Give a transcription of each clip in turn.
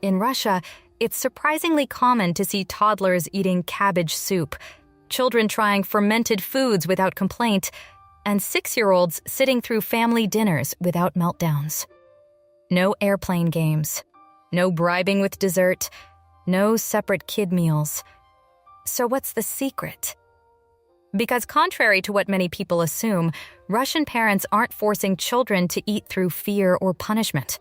In Russia, it's surprisingly common to see toddlers eating cabbage soup, children trying fermented foods without complaint, and 6-year-olds sitting through family dinners without meltdowns. No airplane games, no bribing with dessert, no separate kid meals. So what's the secret? Because contrary to what many people assume, Russian parents aren't forcing children to eat through fear or punishment.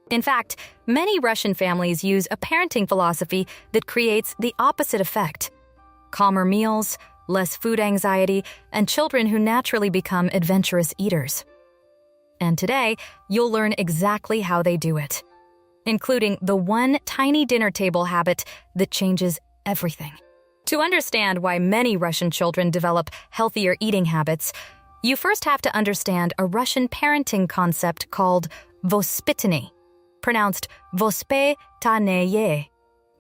In fact, many Russian families use a parenting philosophy that creates the opposite effect: calmer meals, less food anxiety, and children who naturally become adventurous eaters. And today, you'll learn exactly how they do it, including the one tiny dinner table habit that changes everything. To understand why many Russian children develop healthier eating habits, you first have to understand a Russian parenting concept called vospitanie, pronounced vospitanie.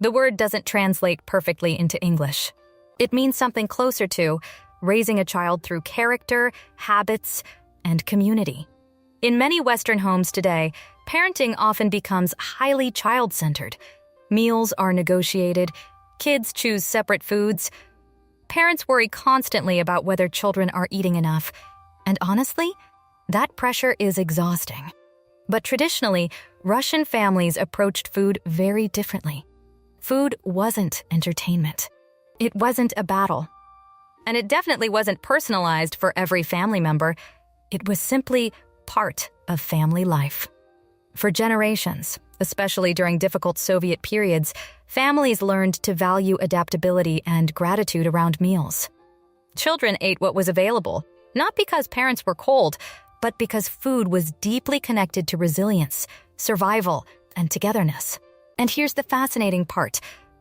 The word doesn't translate perfectly into English. It means something closer to raising a child through character, habits, and community. In many Western homes today, parenting often becomes highly child-centered. Meals are negotiated, kids choose separate foods. Parents worry constantly about whether children are eating enough. And honestly, that pressure is exhausting. But traditionally, Russian families approached food very differently. Food wasn't entertainment. It wasn't a battle. And it definitely wasn't personalized for every family member. It was simply part of family life. For generations, especially during difficult Soviet periods, families learned to value adaptability and gratitude around meals. Children ate what was available, not because parents were cold, but because food was deeply connected to resilience, survival, and togetherness. And here's the fascinating part.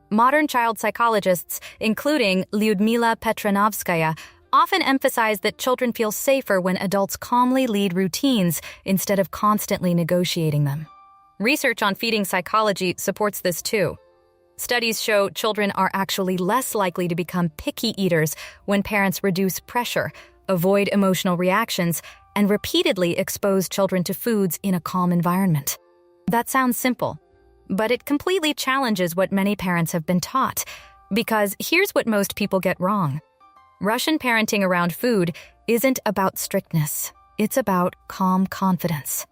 Modern child psychologists, including Lyudmila Petranovskaya, often emphasize that children feel safer when adults calmly lead routines instead of constantly negotiating them. Research on feeding psychology supports this too. Studies show children are actually less likely to become picky eaters when parents reduce pressure, avoid emotional reactions, and repeatedly expose children to foods in a calm environment. That sounds simple, but it completely challenges what many parents have been taught, because here's what most people get wrong. Russian parenting around food isn't about strictness. It's about calm confidence.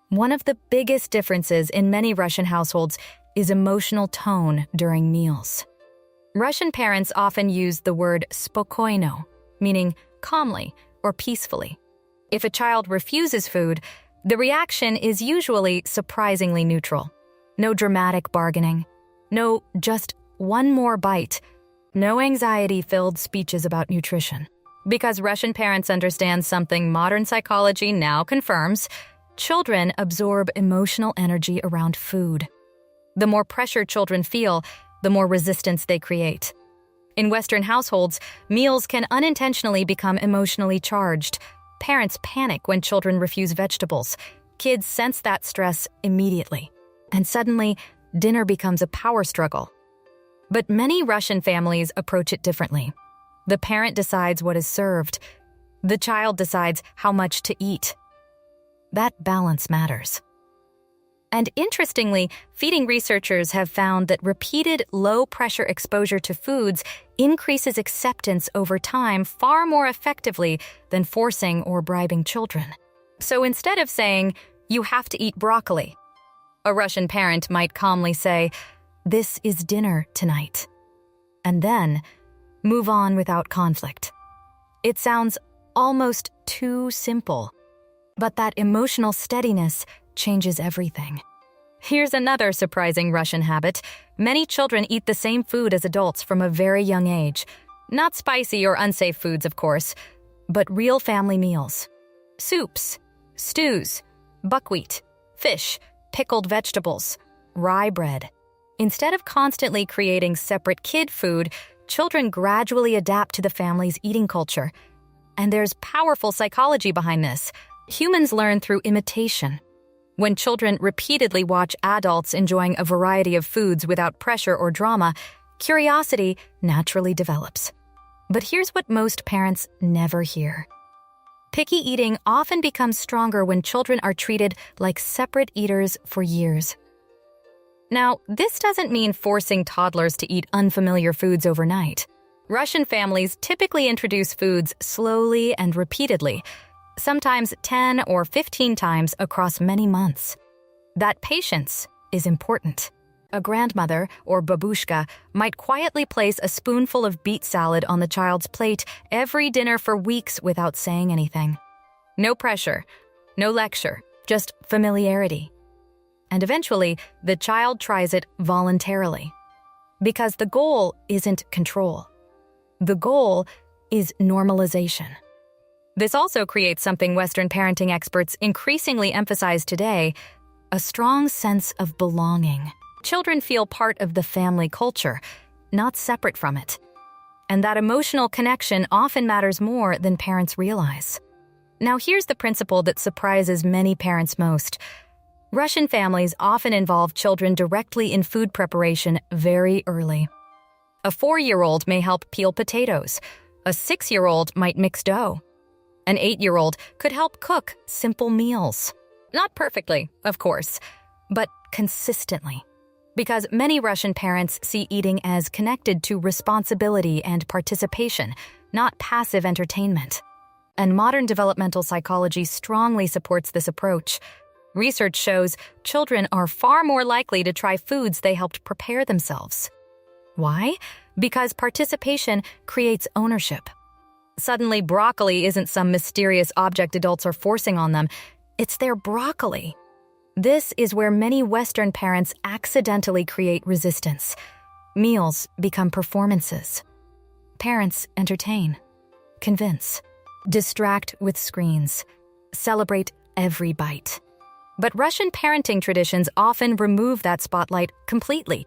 One of the biggest differences in many Russian households is emotional tone during meals. Russian parents often use the word spokoyno, meaning calmly or peacefully. If a child refuses food, the reaction is usually surprisingly neutral. No dramatic bargaining. No just one more bite. No anxiety-filled speeches about nutrition. Because Russian parents understand something modern psychology now confirms, children absorb emotional energy around food. The more pressure children feel, the more resistance they create. In Western households, meals can unintentionally become emotionally charged. Parents panic when children refuse vegetables. Kids sense that stress immediately. And suddenly, dinner becomes a power struggle. But many Russian families approach it differently. The parent decides what is served. The child decides how much to eat. That balance matters. And interestingly, feeding researchers have found that repeated low-pressure exposure to foods increases acceptance over time far more effectively than forcing or bribing children. So instead of saying, "You have to eat broccoli," a Russian parent might calmly say, "This is dinner tonight," and then move on without conflict. It sounds almost too simple, but that emotional steadiness changes everything. Here's another surprising Russian habit. Many children eat the same food as adults from a very young age. Not spicy or unsafe foods, of course, but real family meals. Soups, stews, buckwheat, fish, pickled vegetables, rye bread. Instead of constantly creating separate kid food, children gradually adapt to the family's eating culture. And there's powerful psychology behind this. Humans learn through imitation. When children repeatedly watch adults enjoying a variety of foods without pressure or drama, curiosity naturally develops. But here's what most parents never hear. Picky eating often becomes stronger when children are treated like separate eaters for years. Now, this doesn't mean forcing toddlers to eat unfamiliar foods overnight. Russian families typically introduce foods slowly and repeatedly, sometimes 10 or 15 times across many months. That patience is important. A grandmother or babushka might quietly place a spoonful of beet salad on the child's plate every dinner for weeks without saying anything. No pressure, no lecture, just familiarity. And eventually, the child tries it voluntarily. Because the goal isn't control. The goal is normalization. This also creates something Western parenting experts increasingly emphasize today: a strong sense of belonging. Children feel part of the family culture, not separate from it. And that emotional connection often matters more than parents realize. Now, here's the principle that surprises many parents most. Russian families often involve children directly in food preparation very early. A 4-year-old may help peel potatoes. A 6-year-old might mix dough. An 8-year-old could help cook simple meals. Not perfectly, of course, but consistently. Because many Russian parents see eating as connected to responsibility and participation, not passive entertainment. And modern developmental psychology strongly supports this approach. Research shows children are far more likely to try foods they helped prepare themselves. Why? Because participation creates ownership. Suddenly, broccoli isn't some mysterious object adults are forcing on them. It's their broccoli. This is where many Western parents accidentally create resistance. Meals become performances. Parents entertain, convince, distract with screens, celebrate every bite. But Russian parenting traditions often remove that spotlight completely.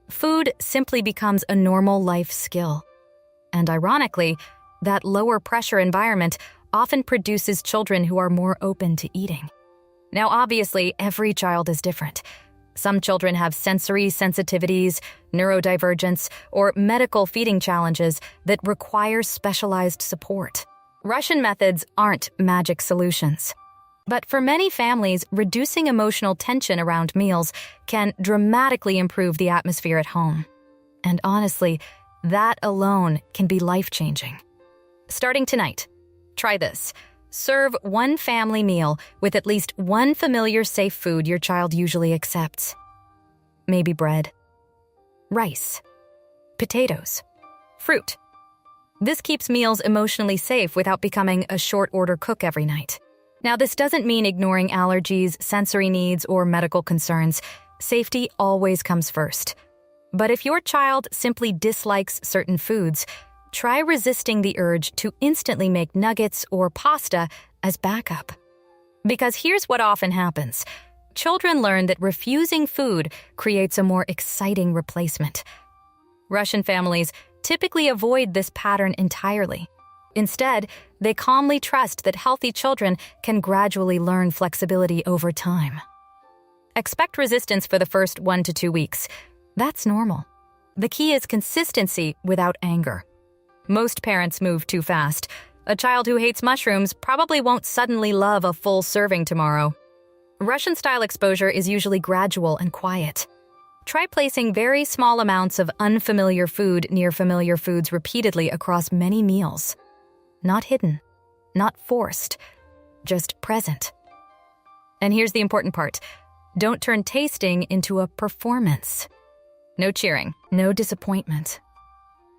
Food simply becomes a normal life skill. And ironically, that lower pressure environment often produces children who are more open to eating. Now, obviously, every child is different. Some children have sensory sensitivities, neurodivergence, or medical feeding challenges that require specialized support. Russian methods aren't magic solutions. But for many families, reducing emotional tension around meals can dramatically improve the atmosphere at home. And honestly, that alone can be life-changing. Starting tonight, try this. Serve one family meal with at least one familiar safe food your child usually accepts. Maybe bread, rice, potatoes, fruit. This keeps meals emotionally safe without becoming a short-order cook every night. Now, this doesn't mean ignoring allergies, sensory needs, or medical concerns. Safety always comes first. But if your child simply dislikes certain foods, try resisting the urge to instantly make nuggets or pasta as backup. Because here's what often happens. Children learn that refusing food creates a more exciting replacement. Russian families typically avoid this pattern entirely. Instead, they calmly trust that healthy children can gradually learn flexibility over time. Expect resistance for the first 1 to 2 weeks. That's normal. The key is consistency without anger. Most parents move too fast. A child who hates mushrooms probably won't suddenly love a full serving tomorrow. Russian-style exposure is usually gradual and quiet. Try placing very small amounts of unfamiliar food near familiar foods repeatedly across many meals. Not hidden, not forced, just present. And here's the important part. Don't turn tasting into a performance. No cheering, no disappointment.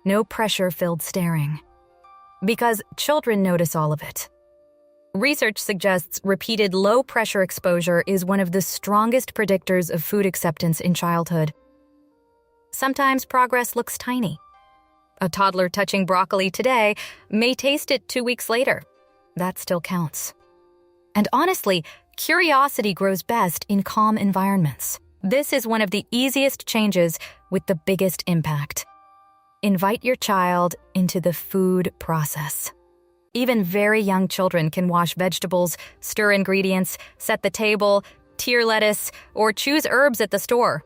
No pressure-filled staring. Because children notice all of it. Research suggests repeated low-pressure exposure is one of the strongest predictors of food acceptance in childhood. Sometimes progress looks tiny. A toddler touching broccoli today may taste it 2 weeks later. That still counts. And honestly, curiosity grows best in calm environments. This is one of the easiest changes with the biggest impact. Invite your child into the food process. Even very young children can wash vegetables, stir ingredients, set the table, tier lettuce, or choose herbs at the store.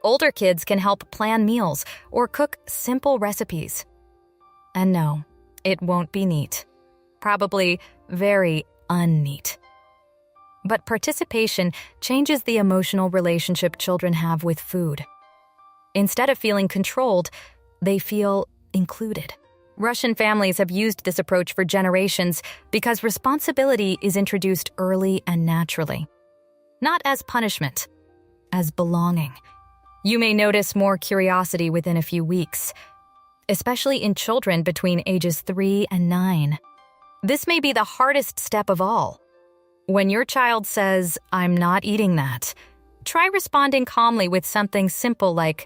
Older kids can help plan meals or cook simple recipes. And no, it won't be neat. Probably very unneat. But participation changes the emotional relationship children have with food. Instead of feeling controlled, they feel included. Russian families have used this approach for generations because responsibility is introduced early and naturally. Not as punishment, as belonging. You may notice more curiosity within a few weeks, especially in children between ages 3 and 9. This may be the hardest step of all. When your child says, "I'm not eating that," try responding calmly with something simple like,